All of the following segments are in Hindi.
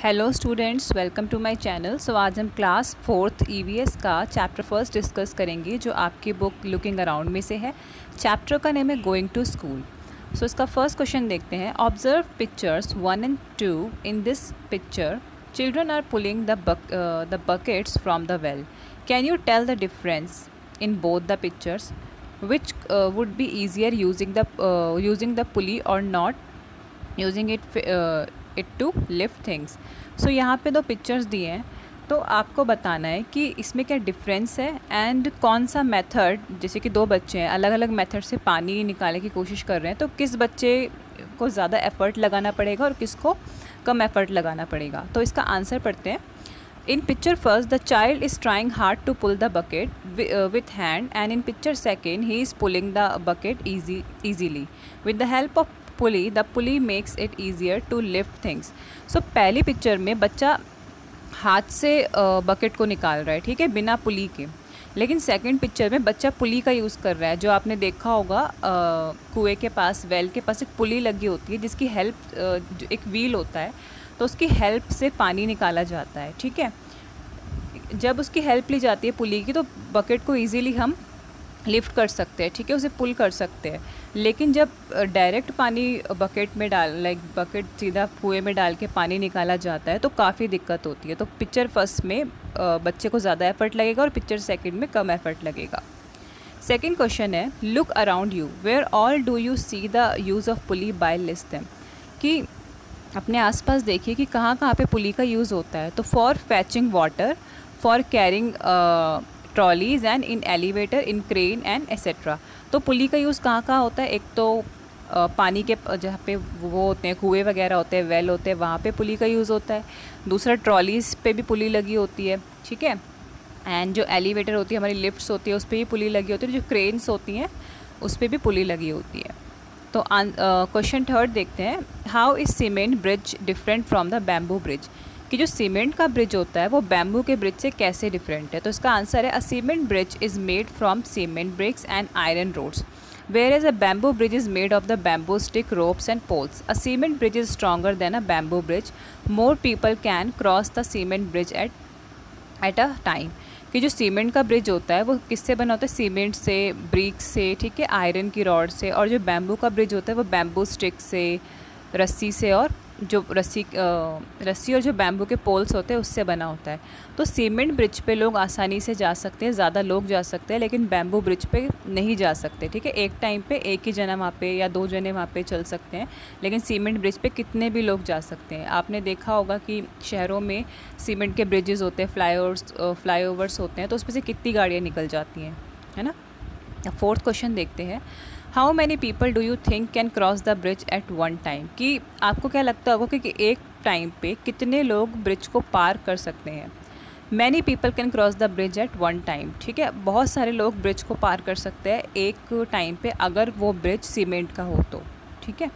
Hello students, welcome to my channel. So आज हम क्लास 4th EVS का चैप्टर फर्स्ट डिस्कस करेंगे जो आपकी बुक लुकिंग अराउंड में से है। चैप्टर का नेम है गोइंग टू स्कूल। सो इसका फर्स्ट क्वेश्चन देखते हैं। Observe pictures 1 and 2। In this picture children are pulling the buckets from the well. Can you tell the difference in both the pictures? Which would be easier using the pulley or not using it to lift things. So यहाँ पे दो पिक्चर्स दिए हैं, तो आपको बताना है कि इसमें क्या डिफरेंस है एंड कौन सा मेथड, जैसे कि दो बच्चे हैं अलग अलग मेथड से पानी निकालने की कोशिश कर रहे हैं, तो किस बच्चे को ज़्यादा एफ़र्ट लगाना पड़ेगा और किसको कम एफ़र्ट लगाना पड़ेगा। तो इसका आंसर पढ़ते हैं। In picture first, the child is trying hard to pull the bucket with hand, and in picture second, he is pulling the bucket easily. With the help of pulley, the pulley makes it easier to lift things. So पहली पिक्चर में बच्चा हाथ से बकेट को निकाल रहा है, ठीक है, बिना पुली के। लेकिन सेकंड पिक्चर में बच्चा पुली का यूज़ कर रहा है। जो आपने देखा होगा कुएं के पास, वेल के पास एक पुली लगी होती है जिसकी हेल्प, जो एक व्हील होता है, तो उसकी हेल्प से पानी निकाला जाता है, ठीक है। जब उसकी हेल्प ली जाती है पुली की, तो बकेट को इजीली हम लिफ्ट कर सकते हैं, ठीक है, उसे पुल कर सकते हैं। लेकिन जब डायरेक्ट पानी बकेट में बकेट सीधा कुएं में डाल के पानी निकाला जाता है तो काफ़ी दिक्कत होती है। तो पिक्चर फर्स्ट में बच्चे को ज़्यादा एफर्ट लगेगा और पिक्चर सेकंड में कम एफर्ट लगेगा। सेकंड क्वेश्चन है, look around you, where all do you see the use of pulley by list them. कि अपने आसपास देखिए कि कहाँ कहाँ पे पुली का यूज़ होता है। तो for फैचिंग water, for carrying trolleys and in elevator, in crane and etcetera. तो पुली का यूज़ कहाँ कहाँ होता है? एक तो पानी के जहाँ पे वो होते हैं, कुएँ वगैरह होते हैं, वेल होते हैं, वहाँ पे पुली का यूज़ होता है। दूसरा, ट्रॉलीज़ पे भी पुली लगी होती है, ठीक है। एंड जो एलिवेटर होती है, हमारी लिफ्ट्स होती है, उस पर भी पुली लगी होती है। जो क्रेन्स होती हैं उस पर भी पुली लगी होती है। तो क्वेश्चन थर्ड देखते हैं। How is cement bridge different from the bamboo bridge? कि जो सीमेंट का ब्रिज होता है वो बैम्बू के ब्रिज से कैसे डिफरेंट है? तो इसका आंसर है, a cement bridge is made from cement bricks and iron rods, whereas a bamboo bridge is made of the bamboo stick, ropes and poles. A cement bridge is stronger than a bamboo bridge. More people can cross the cement bridge at a time. कि जो सीमेंट का ब्रिज होता है वो किससे बना होता है? सीमेंट से, ब्रिक से, ठीक है, आयरन की रॉड से। और जो बैम्बू का ब्रिज होता है वो बैम्बू स्टिक से, रस्सी से, और जो रस्सी और जो बैम्बू के पोल्स होते हैं उससे बना होता है। तो सीमेंट ब्रिज पे लोग आसानी से जा सकते हैं, ज़्यादा लोग जा सकते हैं, लेकिन बैम्बू ब्रिज पे नहीं जा सकते, ठीक है। एक टाइम पे एक ही जना वहाँ पे या दो जने वहाँ पे चल सकते हैं, लेकिन सीमेंट ब्रिज पे कितने भी लोग जा सकते हैं। आपने देखा होगा कि शहरों में सीमेंट के ब्रिजेस होते हैं, फ्लाईओवर्स होते हैं, तो उस पर से कितनी गाड़ियाँ निकल जाती हैं, है ना। फोर्थ क्वेश्चन देखते हैं। How many people do you think can cross the bridge at one time? कि आपको क्या लगता होगा कि एक टाइम पे कितने लोग ब्रिज को पार कर सकते हैं? Many people can cross the bridge at one time, ठीक है, बहुत सारे लोग ब्रिज को पार कर सकते हैं एक टाइम पे, अगर वो ब्रिज सीमेंट का हो तो, ठीक है।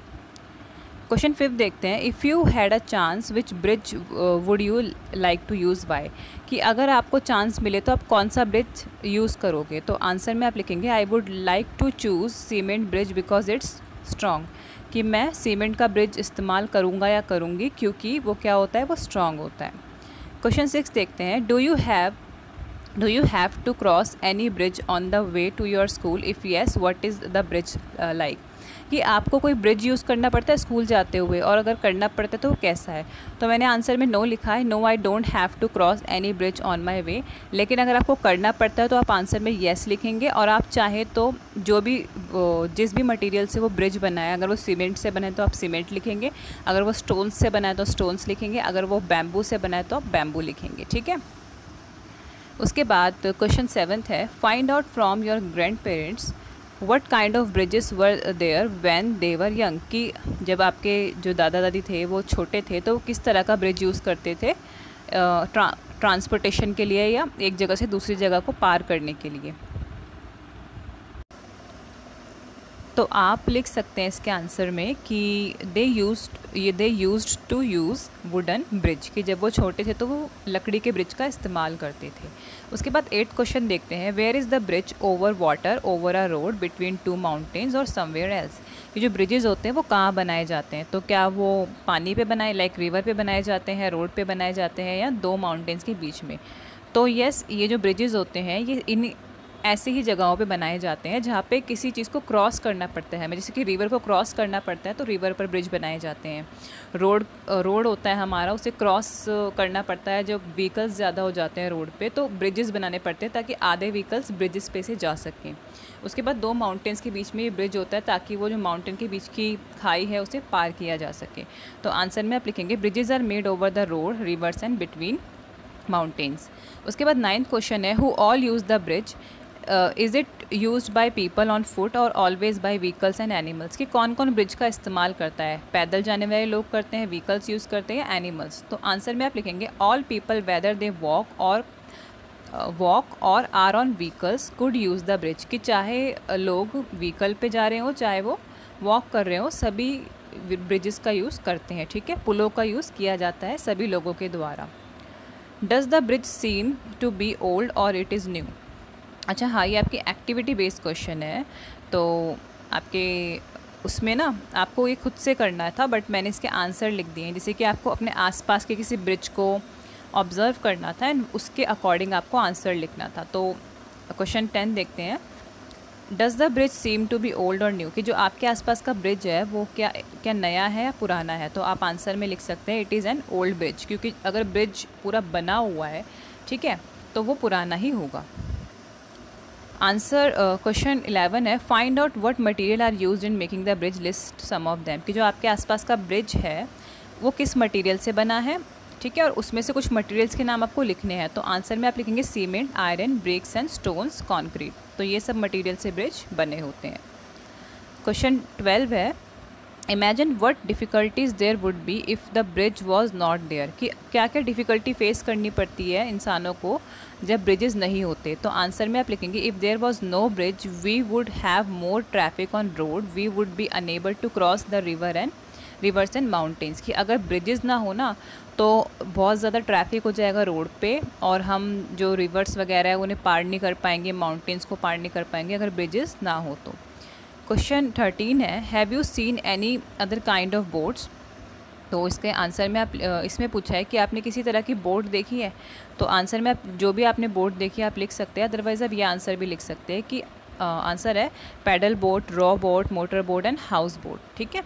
क्वेश्चन फिफ्थ देखते हैं। If you had a chance which bridge would you like to use by? कि अगर आपको चांस मिले तो आप कौन सा ब्रिज यूज़ करोगे? तो आंसर में आप लिखेंगे, I would like to choose cement bridge because it's strong. कि मैं सीमेंट का ब्रिज इस्तेमाल करूँगा या करूँगी क्योंकि वो क्या होता है, वो स्ट्रॉन्ग होता है। क्वेश्चन सिक्स देखते हैं। Do you have to cross any bridge on the way to your school? If yes, what is the bridge like? कि आपको कोई ब्रिज यूज़ करना पड़ता है स्कूल जाते हुए, और अगर करना पड़ता है तो वो कैसा है? तो मैंने आंसर में नो लिखा है, no I don't have to cross any bridge on my way. लेकिन अगर आपको करना पड़ता है तो आप आंसर में येस लिखेंगे, और आप चाहें तो जिस भी मटेरियल से वो ब्रिज बना है, अगर वो सीमेंट से बना है तो आप सीमेंट लिखेंगे, अगर वो स्टोन्स से बना है तो स्टोन्स लिखेंगे, अगर वो बैम्बू से बना है तो आप बैम्बू लिखेंगे, ठीक है। उसके बाद क्वेश्चन सेवन्थ है। Find out from your grandparents what kind of bridges were there when they were young. कि जब आपके जो दादा दादी थे वो छोटे थे तो वो किस तरह का ब्रिज यूज़ करते थे ट्रांसपोर्टेशन के लिए या एक जगह से दूसरी जगह को पार करने के लिए। तो आप लिख सकते हैं इसके आंसर में कि they used to use wooden bridge, कि जब वो छोटे थे तो वो लकड़ी के ब्रिज का इस्तेमाल करते थे। उसके बाद 8th क्वेश्चन देखते हैं, where is the bridge over water over a road between two mountains or somewhere else. ये जो ब्रिजेज़ होते हैं वो कहाँ बनाए जाते हैं, तो क्या वो पानी पे बनाए, लाइक रिवर पे बनाए जाते हैं, रोड पे बनाए जाते हैं, या दो माउंटेन्स के बीच में। तो यस, ये जो ब्रिजेज़ होते हैं ये इन ऐसी ही जगहों पे बनाए जाते हैं जहाँ पे किसी चीज़ को क्रॉस करना पड़ता है हमें, जैसे कि रिवर को क्रॉस करना पड़ता है तो रिवर पर ब्रिज बनाए जाते हैं। रोड होता है हमारा, उसे क्रॉस करना पड़ता है जब व्हीकल्स ज़्यादा हो जाते हैं रोड पे, तो ब्रिजेस बनाने पड़ते हैं ताकि आधे व्हीकल्स ब्रिजेस पे से जा सकें। उसके बाद दो माउंटेन्स के बीच में ये ब्रिज होता है ताकि वो जो माउंटेन के बीच की खाई है उसे पार किया जा सके। तो आंसर में आप लिखेंगे bridges are made over the road rivers and between mountains. उसके बाद 9th क्वेश्चन है, who all use the bridge, is it used by people on foot or always by vehicles and animals, कि कौन कौन ब्रिज का इस्तेमाल करता है, पैदल जाने वाले लोग करते हैं, व्हीकल्स यूज़ करते हैं, एनिमल्स। तो आंसर में आप लिखेंगे all people whether they walk or are on vehicles could use the bridge, कि चाहे लोग व्हीकल पे जा रहे हो चाहे वो वॉक कर रहे हो, सभी ब्रिजेस का यूज़ करते हैं। ठीक है, पुलों का यूज़ किया जाता है सभी लोगों के द्वारा। Does the bridge seem to be old or it is new. अच्छा हाँ, ये आपकी एक्टिविटी बेस्ड क्वेश्चन है, तो आपके उसमें ना आपको ये खुद से करना था, बट मैंने इसके आंसर लिख दिए हैं, जैसे कि आपको अपने आसपास के किसी ब्रिज को ऑब्ज़र्व करना था एंड उसके अकॉर्डिंग आपको आंसर लिखना था। तो क्वेश्चन 10 देखते हैं, does the bridge seem to be old or new, कि जो आपके आसपास का ब्रिज है वो क्या नया है या पुराना है। तो आप आंसर में लिख सकते हैं it is an old bridge, क्योंकि अगर ब्रिज पूरा बना हुआ है, ठीक है, तो वो पुराना ही होगा। आंसर क्वेश्चन 11 है, find out what material are used in making the bridge, list some of them, कि जो आपके आसपास का ब्रिज है वो किस मटेरियल से बना है। ठीक है, और उसमें से कुछ मटेरियल्स के नाम आपको लिखने हैं। तो आंसर में आप लिखेंगे cement, iron, bricks and stones, concrete. तो ये सब मटेरियल से ब्रिज बने होते हैं। क्वेश्चन 12 है, imagine what difficulties there would be if the bridge was not there, कि क्या क्या डिफ़िकल्टी फेस करनी पड़ती है इंसानों को जब ब्रिजेस नहीं होते। तो आंसर में आप लिखेंगे if there was no bridge we would have more traffic on road, we would be unable to cross the rivers and mountains, कि अगर ब्रिजेस ना हो ना तो बहुत ज़्यादा ट्रैफिक हो जाएगा रोड पे, और हम जो रिवर्स वगैरह है उन्हें पार नहीं कर पाएंगे, माउंटेन्स को पार नहीं कर पाएंगे अगर ब्रिजेस ना हो तो। क्वेश्चन 13 है, have you seen any other kind of boats. तो इसके आंसर में आप इसमें पूछा है कि आपने किसी तरह की बोट देखी है। तो आंसर में आप जो भी आपने बोट देखी है आप लिख सकते हैं, अदरवाइज़ आप ये आंसर भी लिख सकते हैं कि आंसर है paddle boat, raw boat, motor boat and house boat. ठीक है,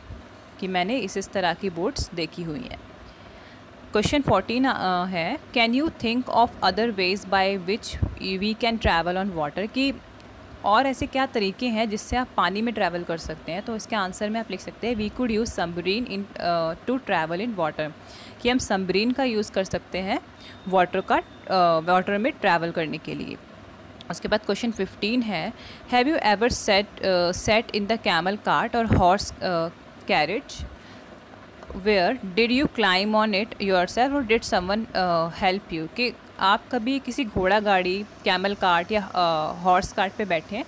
कि मैंने इस तरह की बोट्स देखी हुई हैं। क्वेश्चन 14 है, can you think of other ways by which we can travel on water, कि और ऐसे क्या तरीके हैं जिससे आप पानी में ट्रैवल कर सकते हैं। तो इसके आंसर में आप लिख सकते हैं we could use submarine in to travel in water, कि हम सबमरीन का यूज़ कर सकते हैं वाटर में ट्रैवल करने के लिए। उसके बाद क्वेश्चन 15 है, have you ever sat in the camel cart or horse carriage, where did you climb on it yourself or did someone help you, कि आप कभी किसी घोड़ा गाड़ी, कैमल कार्ट या हॉर्स कार्ट पे बैठे हैं,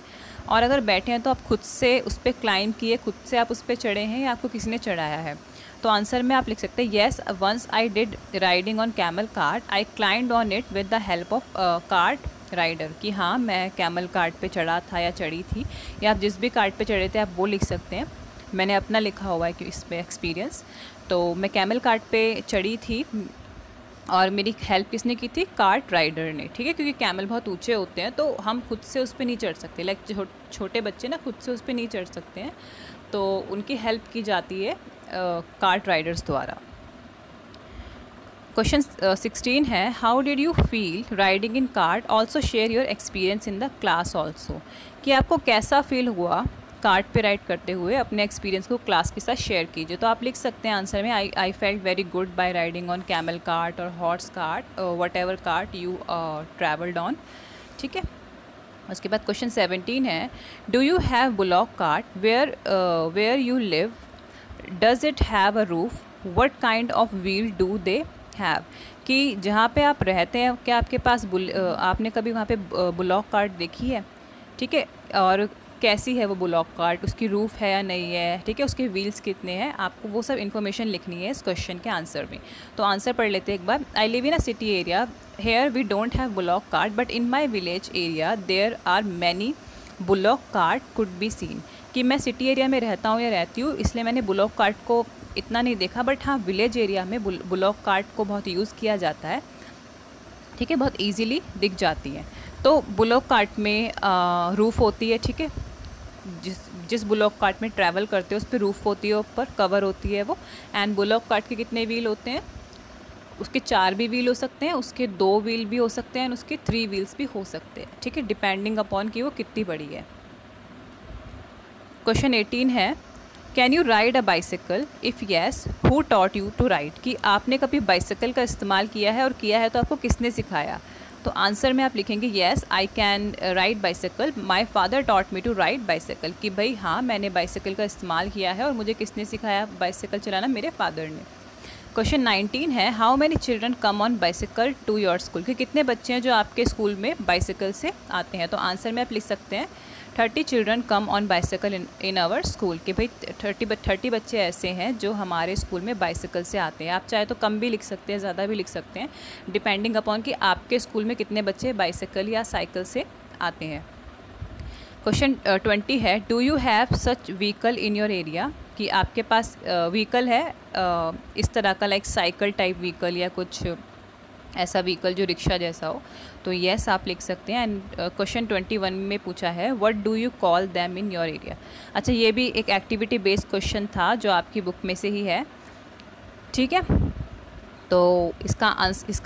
और अगर बैठे हैं तो आप खुद से उस पर क्लाइम किए, खुद से आप उस पर चढ़े हैं या आपको किसी ने चढ़ाया है। तो आंसर में आप लिख सकते हैं yes once I did riding on camel cart, I climbed on it with the help of cart rider, कि हाँ मैं कैमल कार्ट पे चढ़ा था या चढ़ी थी, या आप जिस भी कार्ट पे चढ़े थे आप वो लिख सकते हैं। मैंने अपना लिखा हुआ है कि इस पर एक्सपीरियंस, तो मैं कैमल कार्ट पे चढ़ी थी और मेरी हेल्प किसने की थी, कार्ट राइडर ने। ठीक है, क्योंकि कैमल बहुत ऊंचे होते हैं तो हम खुद से उस पर नहीं चढ़ सकते, लाइक छोटे बच्चे ना खुद से उस पर नहीं चढ़ सकते हैं, तो उनकी हेल्प की जाती है कार्ट राइडर्स द्वारा। क्वेश्चन 16 है, how did you feel riding in cart, also share your experience in the class also, कि आपको कैसा फील हुआ कार्ट पे राइड करते हुए, अपने एक्सपीरियंस को क्लास के साथ शेयर कीजिए। तो आप लिख सकते हैं आंसर में I felt very good by riding on camel cart or horse cart, whatever cart you travelled on. ठीक है, उसके बाद क्वेश्चन 17 है, do you have bullock cart where you live, does it have a roof, what kind of wheel do they have, कि जहाँ पे आप रहते हैं क्या आपके पास आपने कभी वहाँ पे बुलॉक कार्ट देखी है। ठीक है, और कैसी है वो बुलॉक कार्ट, उसकी रूफ़ है या नहीं है, ठीक है, उसके व्हील्स कितने हैं, आपको वो सब इन्फॉर्मेशन लिखनी है इस क्वेश्चन के आंसर में। तो आंसर पढ़ लेते हैं एक बार। I live in a city area, here we don't have bullock cart but in my village area there are many bullock cart could be seen. कि मैं सिटी एरिया में रहता हूँ या रहती हूँ, इसलिए मैंने बुलॉक कार्ट को इतना नहीं देखा, बट हाँ विलेज एरिया में बुलॉक कार्ट को बहुत यूज़ किया जाता है, ठीक है, बहुत इजीली दिख जाती है। तो बुलॉक कार्ट में रूफ़ होती है, ठीक है, जिस बुलॉक कार्ट में ट्रैवल करते हो उस पर रूफ़ होती है, ऊपर कवर होती है वो। एंड बुलॉक कार्ट के कितने व्हील होते हैं, उसके 4 भी व्हील हो सकते हैं, उसके 2 व्हील भी हो सकते हैं, उसके 3 व्हील्स भी हो सकते हैं, ठीक है, डिपेंडिंग अपॉन कि वो कितनी बड़ी है। क्वेश्चन 18 है, can you ride a bicycle, if yes who taught you to ride. कि आपने कभी बाइसिकल का इस्तेमाल किया है, और किया है तो आपको किसने सिखाया। तो आंसर में आप लिखेंगे yes I can ride bicycle, my father taught me to ride bicycle. कि भाई हाँ मैंने बाइसिकल का इस्तेमाल किया है और मुझे किसने सिखाया बाइसिकल चलाना, मेरे फादर ने। क्वेश्चन 19 है, how many children come on bicycle to your school. कि कितने बच्चे हैं जो आपके स्कूल में बाइसिकल से आते हैं। तो आंसर में आप लिख सकते हैं 30 children come on bicycle in our school. कि भाई 30 बच्चे ऐसे हैं जो हमारे स्कूल में बाइसिकल से आते हैं। आप चाहे तो कम भी लिख सकते हैं, ज़्यादा भी लिख सकते हैं, डिपेंडिंग अपॉन कि आपके स्कूल में कितने बच्चे बाइसिकल या साइकिल से आते हैं। क्वेश्चन 20 है, do you have such vehicle in your area. कि आपके पास व्हीकल है इस तरह का, लाइक साइकिल टाइप व्हीकल या कुछ ऐसा व्हीकल जो रिक्शा जैसा हो। तो येस आप लिख सकते हैं। एंड क्वेश्चन 21 में पूछा है, what do you call them in your area. अच्छा, ये भी एक एक्टिविटी बेस्ड क्वेश्चन था जो आपकी बुक में से ही है, ठीक है। तो इसका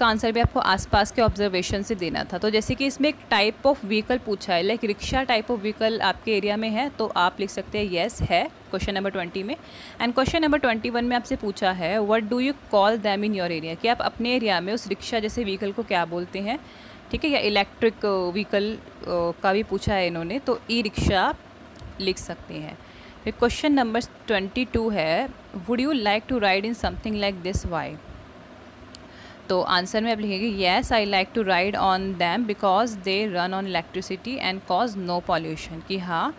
आंसर भी आपको आसपास के ऑब्जर्वेशन से देना था। तो जैसे कि इसमें एक टाइप ऑफ व्हीकल पूछा है, like rickshaw type of vehicle आपके एरिया में है, तो आप लिख सकते हैं येस है क्वेश्चन नंबर 20 में। एंड क्वेश्चन नंबर 21 में आपसे पूछा है, what do you call them in your area. कि आप अपने एरिया में उस रिक्शा जैसे व्हीकल को क्या बोलते हैं, ठीक है, या इलेक्ट्रिक व्हीकल का भी पूछा है इन्होंने, तो ई रिक्शा आप लिख सकते हैं। फिर क्वेश्चन नंबर 22 है, would you like to ride in something like this, why. तो आंसर में आप लिखेंगे yes I like to ride on them because they run on electricity and cause no pollution. कि हाँ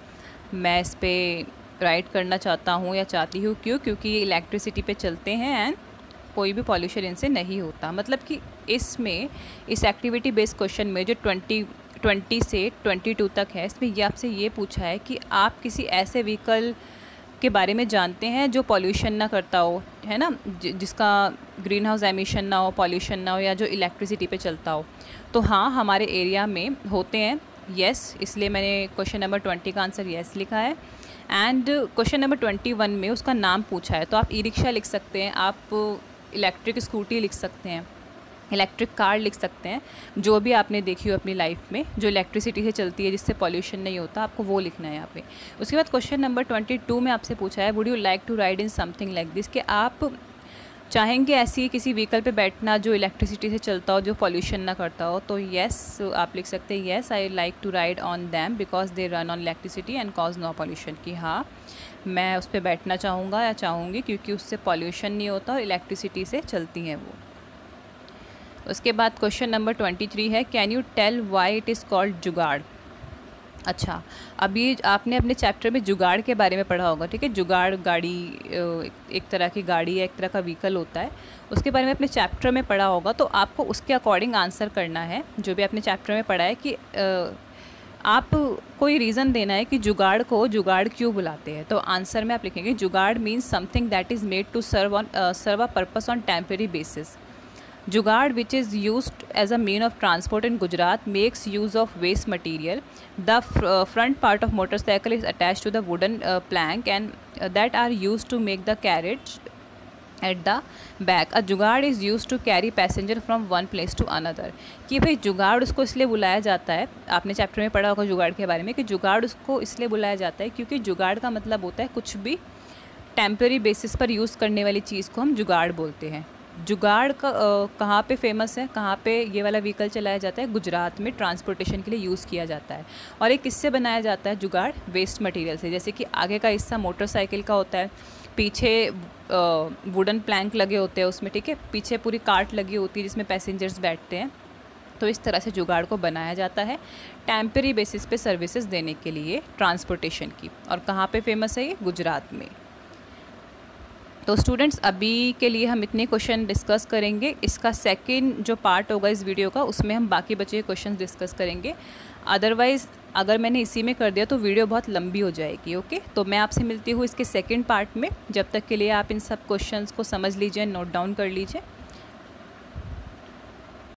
मैं इस पर राइड करना चाहता हूँ या चाहती हूँ, क्योंकि ये इलेक्ट्रिसिटी पे चलते हैं एंड कोई भी पॉल्यूशन इनसे नहीं होता। मतलब कि इसमें इस एक्टिविटी बेस्ड क्वेश्चन में जो 20 से 22 तक है, इसमें ये आपसे ये पूछा है कि आप किसी ऐसे व्हीकल के बारे में जानते हैं जो पॉल्यूशन ना करता हो, है ना, जिसका ग्रीन हाउस एमिशन ना हो, पॉल्यूशन ना हो, या जो इलेक्ट्रिसिटी पे चलता हो। तो हाँ हमारे एरिया में होते हैं, येस, इसलिए मैंने क्वेश्चन नंबर 20 का आंसर येस लिखा है। एंड क्वेश्चन नंबर 21 में उसका नाम पूछा है, तो आप ई रिक्शा लिख सकते हैं, आप इलेक्ट्रिक स्कूटी लिख सकते हैं, इलेक्ट्रिक कार लिख सकते हैं, जो भी आपने देखी हो अपनी लाइफ में जो इलेक्ट्रिसिटी से चलती है, जिससे पॉल्यूशन नहीं होता, आपको वो लिखना है यहाँ पे। उसके बाद क्वेश्चन नंबर 22 में आपसे पूछा है, would you like to ride in something like this. कि आप चाहेंगे ऐसी किसी व्हीकल पे बैठना जो इलेक्ट्रिसिटी से चलता हो, जो पॉल्यूशन ना करता हो। तो येस आप लिख सकते हैं, yes I like to ride on them because they run on electricity and cause no pollution. कि हाँ मैं उस पर बैठना चाहूँगा या चाहूँगी क्योंकि उससे पॉल्यूशन नहीं होता और इलेक्ट्रिसिटी से चलती हैं वो। उसके बाद क्वेश्चन नंबर 23 है, can you tell why it is called jugaad. अच्छा, अभी आपने अपने चैप्टर में जुगाड़ के बारे में पढ़ा होगा, ठीक है। जुगाड़ गाड़ी एक तरह की गाड़ी है, एक तरह का व्हीकल होता है, उसके बारे में अपने चैप्टर में पढ़ा होगा। तो आपको उसके अकॉर्डिंग आंसर करना है जो भी आपने चैप्टर में पढ़ा है, कि आप कोई रीज़न देना है कि जुगाड़ को जुगाड़ क्यों बुलाते हैं। तो आंसर में आप लिखेंगे, jugaad means something that is made to serve a purpose on temporary basis. Jugaad, which is used as a mean of transport in Gujarat, makes use of waste material. The front part of motorcycle is attached to the wooden plank and that are used to make the carriage at the back. A jugaad is used to carry passenger from one place to another. कि भाई जुगाड़ उसको इसलिए बुलाया जाता है, आपने चैप्टर में पढ़ा होगा जुगाड़ के बारे में, कि जुगाड़ उसको इसलिए बुलाया जाता है क्योंकि जुगाड़ का मतलब होता है कुछ भी टेम्परेरी बेसिस पर यूज़ करने वाली चीज़ को हम जुगाड़ बोलते हैं। जुगाड़ का कहाँ पे फेमस है, कहाँ पे ये वाला व्हीकल चलाया जाता है, गुजरात में ट्रांसपोर्टेशन के लिए यूज़ किया जाता है। और ये किससे बनाया जाता है जुगाड़, वेस्ट मटेरियल से। जैसे कि आगे का हिस्सा मोटरसाइकिल का होता है, पीछे वुडन प्लैंक लगे होते हैं उसमें, ठीक है, पीछे पूरी कार्ट लगी होती है जिसमें पैसेंजर्स बैठते हैं, तो इस तरह से जुगाड़ को बनाया जाता है टेम्परेरी बेसिस पे सर्विसेज देने के लिए ट्रांसपोर्टेशन की। और कहाँ पे फेमस है ये? गुजरात में। तो स्टूडेंट्स अभी के लिए हम इतने क्वेश्चन डिस्कस करेंगे। इसका सेकंड जो पार्ट होगा इस वीडियो का, उसमें हम बाकी बचे हुए क्वेश्चन डिस्कस करेंगे। अदरवाइज़ अगर मैंने इसी में कर दिया तो वीडियो बहुत लंबी हो जाएगी। ओके, तो मैं आपसे मिलती हूँ इसके सेकंड पार्ट में। जब तक के लिए आप इन सब क्वेश्चंस को समझ लीजिए, नोट डाउन कर लीजिए।